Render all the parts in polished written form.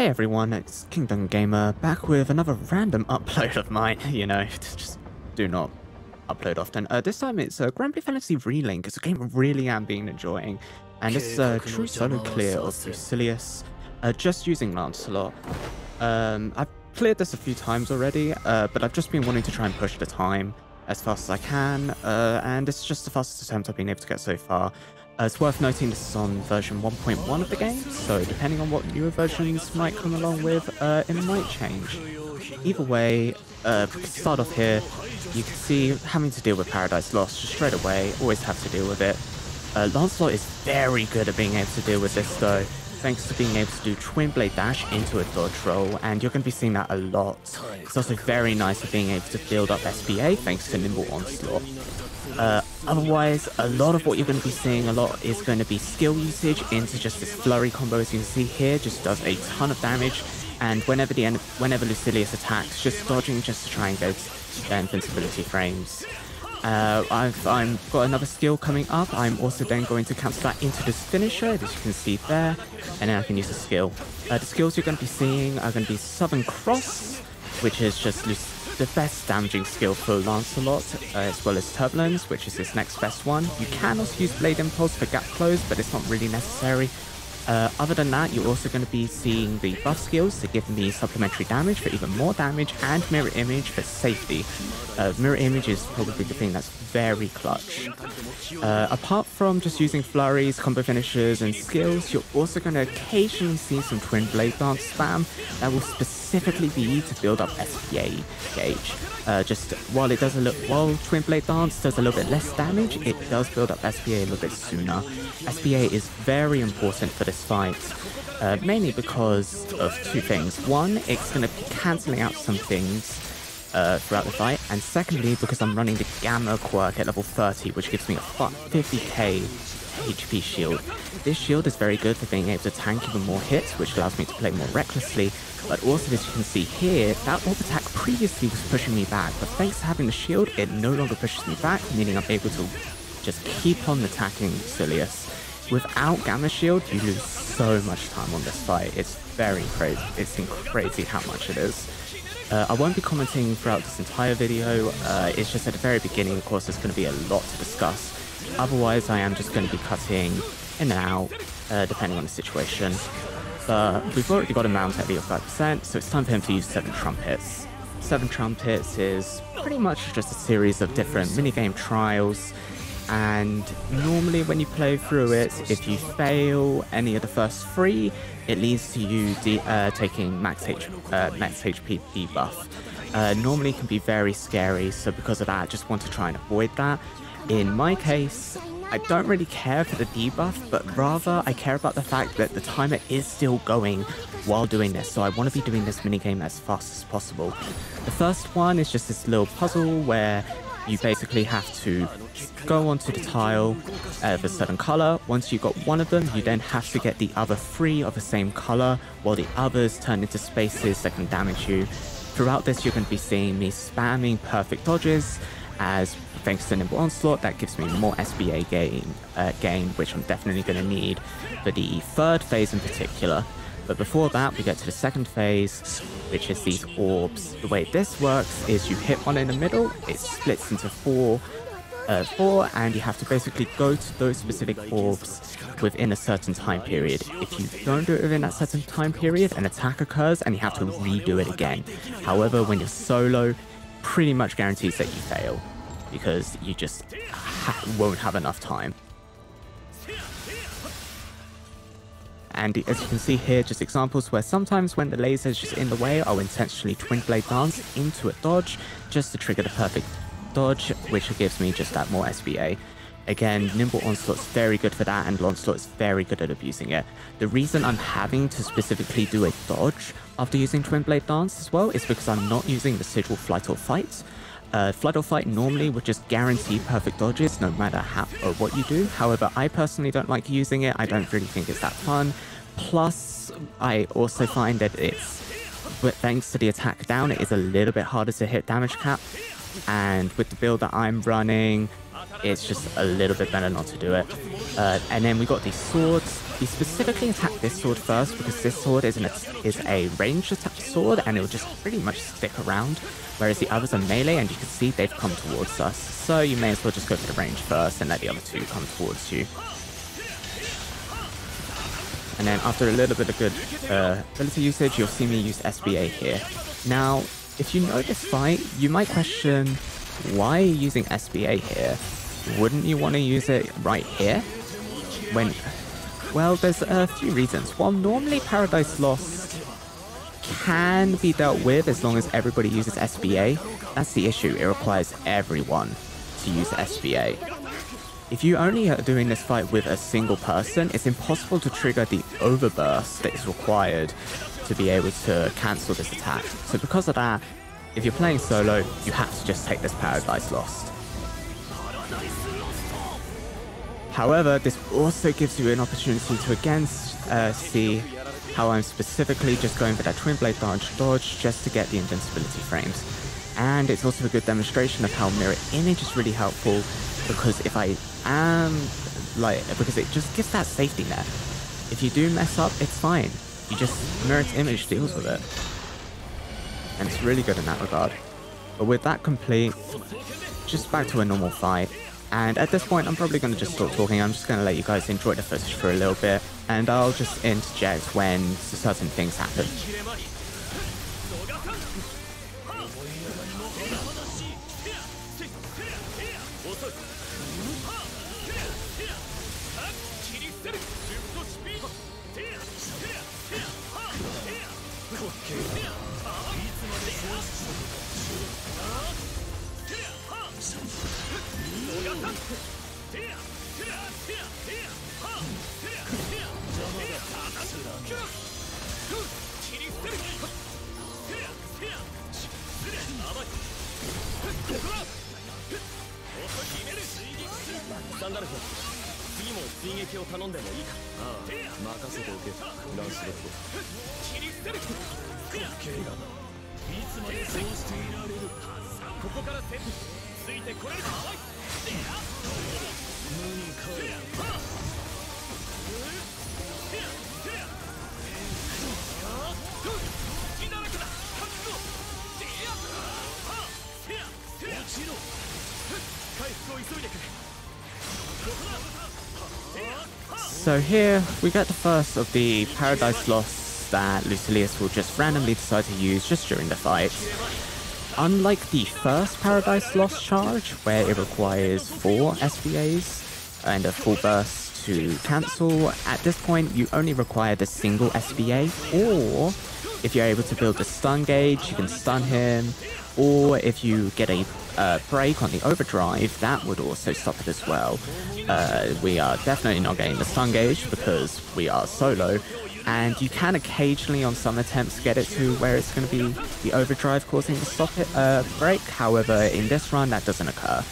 Hey everyone, it's Kingdom Gamer back with another random upload of mine. You know, just do not upload often. This time it's Granblue Fantasy Relink. It's a game I really am being enjoying, and it's a true solo clear of Lucilius, just using Lancelot. I've cleared this a few times already, but I've just been wanting to try and push the time as fast as I can, and it's just the fastest attempt I've been able to get so far. It's worth noting this is on version 1.1 of the game, so depending on what newer versions might come along with, it might change. Either way, start off here, you can see having to deal with Paradise Lost just straight away, always have to deal with it. Lancelot is very good at being able to deal with this though, thanks to being able to do Twin Blade Dash into a dodge roll, and you're going to be seeing that a lot. It's also very nice at being able to build up SBA thanks to Nimble Onslaught. Otherwise, a lot of what you're going to be seeing a lot is going to be skill usage into just this flurry combo, as you can see here, just does a ton of damage, and whenever Lucilius attacks, just dodging just to try and get their invincibility frames. I've got another skill coming up. I'm also then going to cancel that into this finisher, as you can see there, and then I can use the skill. The skills you're going to be seeing are going to be Southern Cross, which is just the best damaging skill for Lancelot, as well as Turbulence, which is his next best one. You can also use Blade Impulse for gap close, but it's not really necessary. Other than that, you're also going to be seeing the buff skills to give me supplementary damage for even more damage, and Mirror Image for safety. Mirror Image is probably the thing that's very clutch. Apart from just using flurries, combo finishers, and skills, you're also going to occasionally see some Twin Blade Dance spam that will specifically be to build up SPA gauge. Just while Twin Blade Dance does a little bit less damage, it does build up SPA a little bit sooner. SPA is very important for this fight, mainly because of two things. One, it's going to be cancelling out some things throughout the fight, and secondly, because I'm running the Gamma quirk at level 30, which gives me a 50k HP shield. This shield is very good for being able to tank even more hits, which allows me to play more recklessly, but also, as you can see here, that orb attack previously was pushing me back, but thanks to having the shield, it no longer pushes me back, meaning I'm able to just keep on attacking Lucilius. Without Gamma Shield, you lose so much time on this fight. It's very crazy. It's crazy how much it is. I won't be commenting throughout this entire video. It's just at the very beginning, of course, there's going to be a lot to discuss. Otherwise, I am just going to be cutting in and out, depending on the situation. But we've already got a mount at 85%, so it's time for him to use 7 Trumpets. 7 Trumpets is pretty much just a series of different minigame trials, and normally when you play through it, if you fail any of the first 3, it leads to you taking max HP debuff. Normally it can be very scary, so because of that I just want to try and avoid that. In my case, I don't really care for the debuff, but rather I care about the fact that the timer is still going while doing this, so I want to be doing this minigame as fast as possible. The first one is just this little puzzle where you basically have to go onto the tile of a certain color. Once you've got one of them, you then have to get the other 3 of the same color, while the others turn into spaces that can damage you. Throughout this, you're going to be seeing me spamming perfect dodges, as thanks to Nimble Onslaught, that gives me more SBA gain, which I'm definitely going to need for the third phase in particular. But before that, we get to the second phase, which is these orbs. The way this works is you hit one in the middle, it splits into 4, and you have to basically go to those specific orbs within a certain time period. If you don't do it within that certain time period, an attack occurs and you have to redo it again. However, when you're solo, pretty much guarantees that you fail, because you just won't have enough time. And as you can see here, just examples where sometimes when the laser is just in the way, I'll intentionally Twin Blade Dance into a dodge just to trigger the perfect dodge, which gives me just that more SBA. Again, Nimble Onslaught's very good for that, and Lancelot is very good at abusing it. The reason I'm having to specifically do a dodge after using Twin Blade Dance as well is because I'm not using the Sigil Flight or Fight. Flight or Fight normally would just guarantee perfect dodges no matter how or what you do. However, I personally don't like using it. I don't really think it's that fun. Plus, I also find that thanks to the attack down, it is a little bit harder to hit damage cap. And with the build that I'm running, it's just a little bit better not to do it. And then we got these swords. he specifically attacked this sword first because this sword is a ranged attack sword and it will just pretty much stick around, whereas the others are melee and you can see they've come towards us. So you may as well just go for the range first and let the other two come towards you. And then after a little bit of good ability usage, you'll see me use SBA here. Now, if you know this fight, you might question, why are you using SBA here? Wouldn't you want to use it right here? Well, there's a few reasons. While normally Paradise Lost can be dealt with as long as everybody uses SBA, that's the issue. It requires everyone to use SBA. If you only are doing this fight with a single person, it's impossible to trigger the overburst that is required to be able to cancel this attack. So because of that, if you're playing solo, you have to just take this Paradise Lost. However, this also gives you an opportunity to again see how I'm specifically just going for that Twin Blade dodge just to get the invincibility frames. And it's also a good demonstration of how Mirror Image is really helpful, because if I am because it just gives that safety net. If you do mess up, it's fine. You just Mirror Image deals with it. And it's really good in that regard. But with that complete, just back to a normal fight. And at this point, I'm probably going to just stop talking. I'm just going to let you guys enjoy the footage for a little bit. And I'll just interject when certain things happen. So here we get the first of the Paradise Lost that Lucilius will just randomly decide to use just during the fight. Unlike the first Paradise Lost charge, where it requires 4 SBAs and a full burst to cancel, at this point you only require the single SBA, or if you're able to build a stun gauge, you can stun him, or if you get a break on the overdrive, that would also stop it as well. We are definitely not getting the stun gauge because we are solo, and you can occasionally on some attempts get it to where it's going to be the overdrive causing the stop it break. However, in this run that doesn't occur.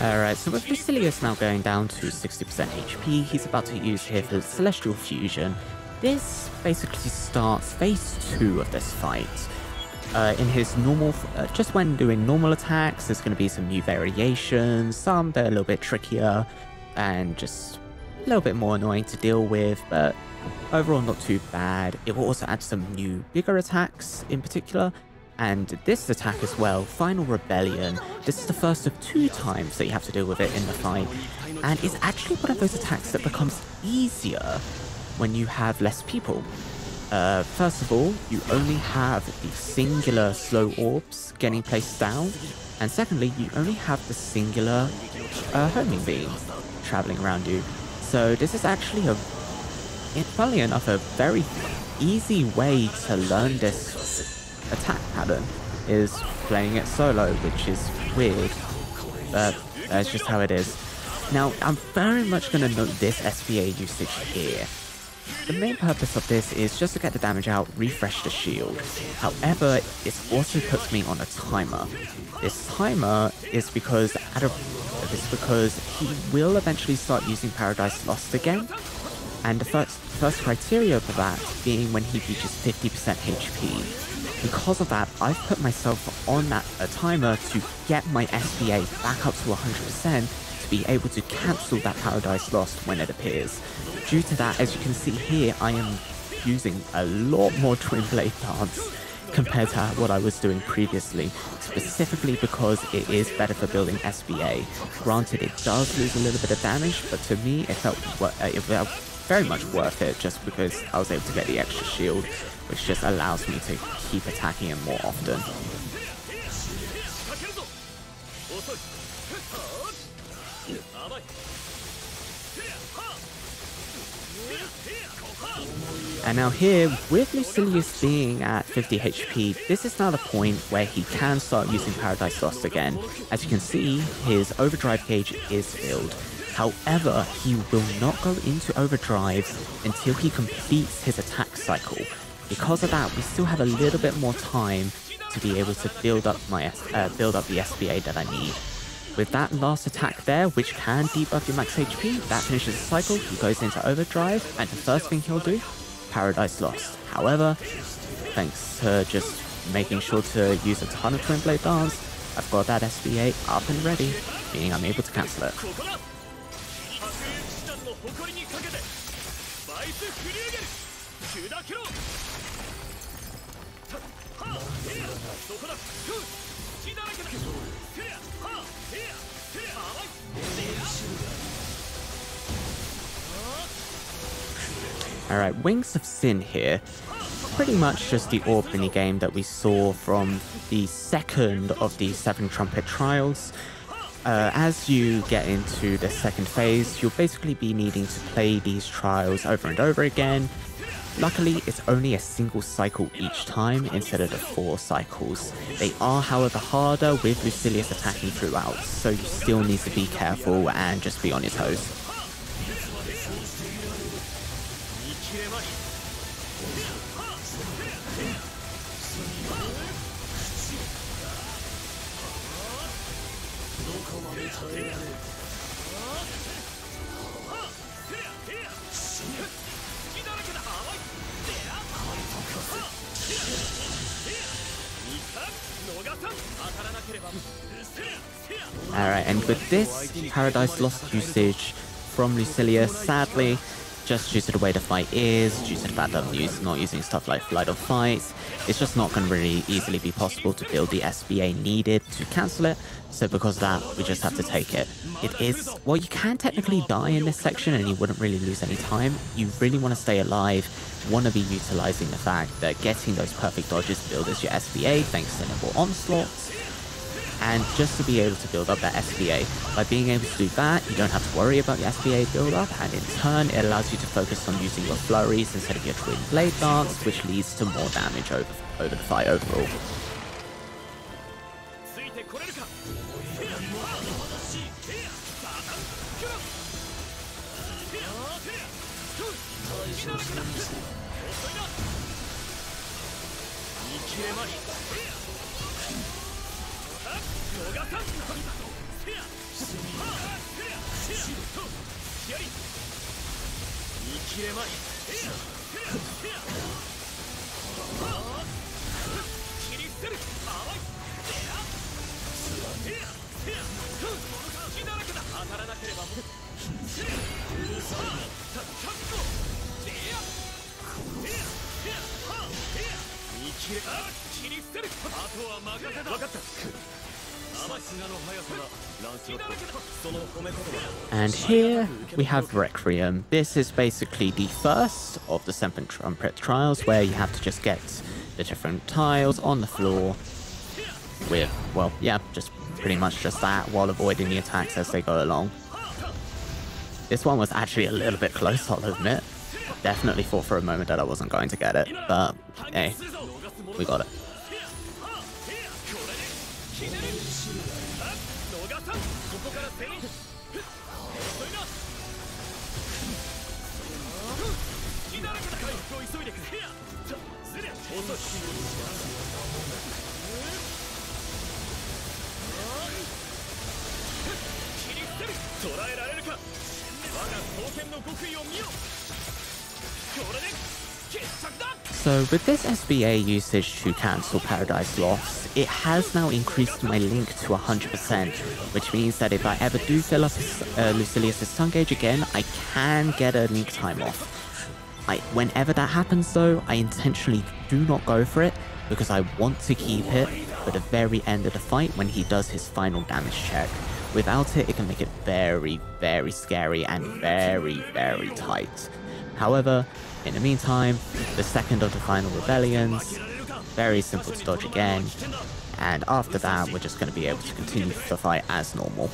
Alright, so with Lucilius now going down to 60% HP, he's about to use here for Celestial Fusion. This basically starts phase 2 of this fight. In his normal, just when doing normal attacks, there's going to be some new variations, some that are a little bit trickier and just a little bit more annoying to deal with, but overall not too bad. It will also add some new bigger attacks in particular, And this attack as well, Final Rebellion, this is the first of 2 times that you have to deal with it in the fight, and it's actually one of those attacks that becomes easier when you have less people. First of all, you only have the singular slow orbs getting placed down, and secondly, you only have the singular homing beam traveling around you. So this is actually funnily enough, a very easy way to learn this attack pattern is playing it solo, which is weird, but that's just how it is. Now, I'm very much going to note this SBA usage here. The main purpose of this is just to get the damage out, refresh the shield. However, it also puts me on a timer. This timer is because he will eventually start using Paradise Lost again, and the first criteria for that being when he reaches 50% HP. Because of that, I've put myself on a timer to get my SBA back up to 100% to be able to cancel that Paradise Lost when it appears. Due to that, as you can see here, I am using a lot more Twin Blade Dance compared to what I was doing previously, specifically because it is better for building SBA. Granted, it does lose a little bit of damage, but to me, it felt very much worth it just because I was able to get the extra shield, which just allows me to keep attacking him more often. And now here, with Lucilius being at 50 HP, this is now the point where he can start using Paradise Lost again. As you can see, his overdrive gauge is filled. However, he will not go into overdrive until he completes his attack cycle. Because of that, we still have a little bit more time to be able to build up the SBA that I need. With that last attack there, which can debuff your max HP, that finishes the cycle, he goes into overdrive, and the first thing he'll do, Paradise Lost. However, thanks to just making sure to use a ton of Twin Blade Dance, I've got that SBA up and ready, meaning I'm able to cancel it. Alright, Wings of Sin here. Pretty much just the orb minigame that we saw from the second of the 7 Trumpet Trials. As you get into the second phase, you'll basically be needing to play these trials over and over again. Luckily, it's only a single cycle each time instead of the 4 cycles. They are, however, harder with Lucilius attacking throughout, so you still need to be careful and just be on your toes. Alright, and with this Paradise Lost usage from Lucilius, sadly, just due to the way the fight is, due to the fact that I'm not using stuff like Flight of Fights, it's just not going to really easily be possible to build the SBA needed to cancel it, so because of that, we just have to take it. It is, well, you can technically die in this section and you wouldn't really lose any time. You really want to stay alive, want to be utilizing the fact that getting those perfect dodges builds your SBA thanks to nimble onslaughts, and just to be able to build up that SBA. By being able to do that, you don't have to worry about your SBA build-up, and in turn, it allows you to focus on using your flurries instead of your Twin Blade Dance, which leads to more damage over the fight overall. And here we have Requiem. This is basically the first of the Seven Trumpet trials where you have to just get the different tiles on the floor with, well, yeah, just pretty much just that while avoiding the attacks as they go along. This one was actually a little bit close, I'll admit. Definitely thought for a moment that I wasn't going to get it, but hey, we got it. So with this SBA usage to cancel Paradise Lost, it has now increased my link to 100%, which means that if I ever do fill up Lucilius' Sun Gauge again, I can get a link time off. Whenever that happens though, I intentionally do not go for it, because I want to keep it for the very end of the fight when he does his final damage check. Without it, it can make it very, very scary and very, very tight. However, in the meantime, the second of the final rebellions, very simple to dodge again, and after that, we're just going to be able to continue the fight as normal.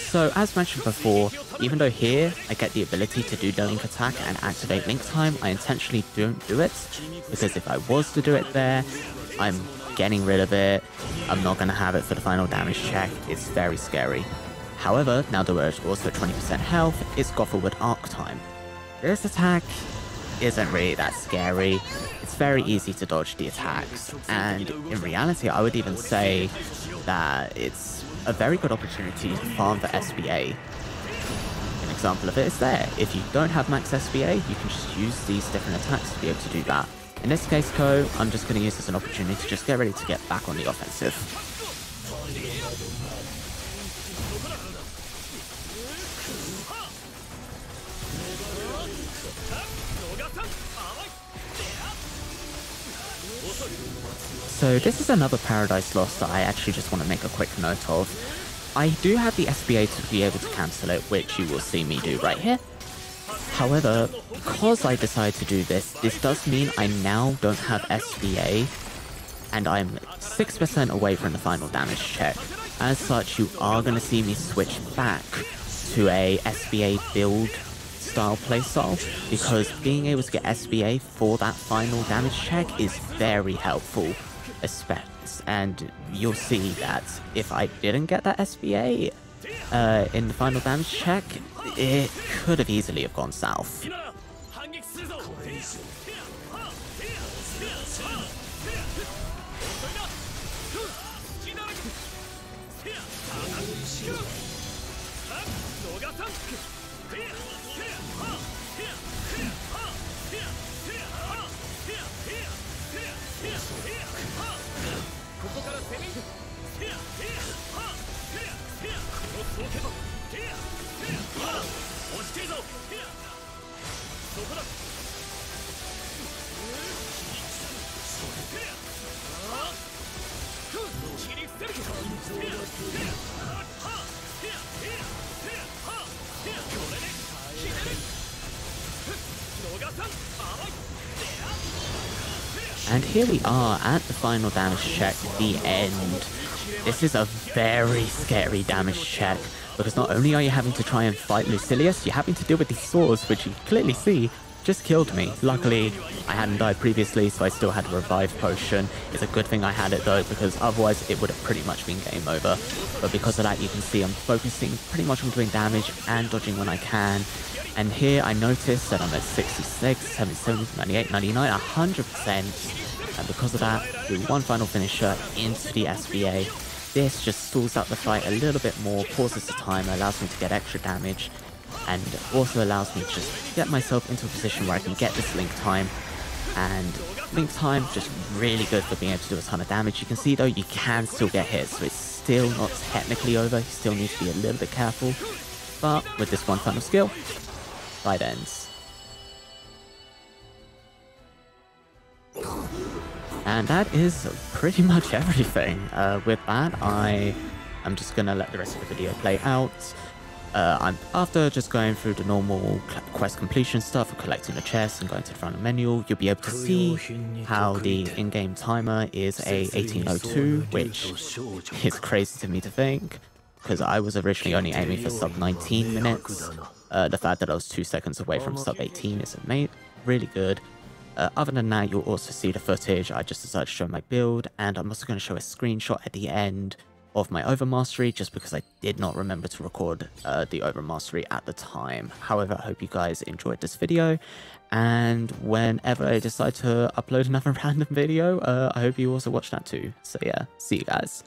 So as mentioned before, even though here I get the ability to do the link attack and activate link time, I intentionally don't do it, because if I was to do it there, I'm getting rid of it, I'm not going to have it for the final damage check, it's very scary. However, now that we're also at 20% health, it's got forward arc time. This attack isn't really that scary, it's very easy to dodge the attacks, and in reality I would even say that it's a very good opportunity to farm the SBA. An example of it is there. If you don't have max SBA, you can just use these different attacks to be able to do that. In this case, I'm just going to use this as an opportunity to just get ready to get back on the offensive. So this is another Paradise Lost that I actually just want to make a quick note of. I do have the SBA to be able to cancel it, which you will see me do right here. However, because I decided to do this, this does mean I now don't have SBA, and I'm 6% away from the final damage check. As such, you are going to see me switch back to a SBA build style playstyle, because being able to get SBA for that final damage check is very helpful. expense, and you'll see that if I didn't get that SBA in the final damage check, it could have easily have gone south. And here we are at the final damage check, the end. This is a very scary damage check, because not only are you having to try and fight Lucilius, you're having to deal with these swords, which you can clearly see just killed me. Luckily, I hadn't died previously, so I still had a revive potion. It's a good thing I had it though, because otherwise it would have pretty much been game over. But because of that, you can see I'm focusing pretty much on doing damage and dodging when I can. And here I noticed that I'm at 66, 77, 98, 99, 100%. And because of that, do one final finisher into the SBA. This just stalls out the fight a little bit more, pauses the time, allows me to get extra damage, and also allows me to just get myself into a position where I can get this link time. And link time, just really good for being able to do a ton of damage. You can see though, you can still get hit, so it's still not technically over. You still need to be a little bit careful. But with this one final skill, fight ends. And that is pretty much everything. With that, I'm just gonna let the rest of the video play out. After just going through the normal quest completion stuff, collecting the chest and going to the front of the menu, you'll be able to see how the in-game timer is a 1802, which is crazy to me to think, because I was originally only aiming for sub 19 minutes. The fact that I was 2 seconds away from sub 18 is really good. Other than that, you'll also see the footage. I just decided to show my build, and I'm also going to show a screenshot at the end of my overmastery, just because I did not remember to record the overmastery at the time. However, I hope you guys enjoyed this video, and whenever I decide to upload another random video, I hope you also watch that too. So yeah, see you guys.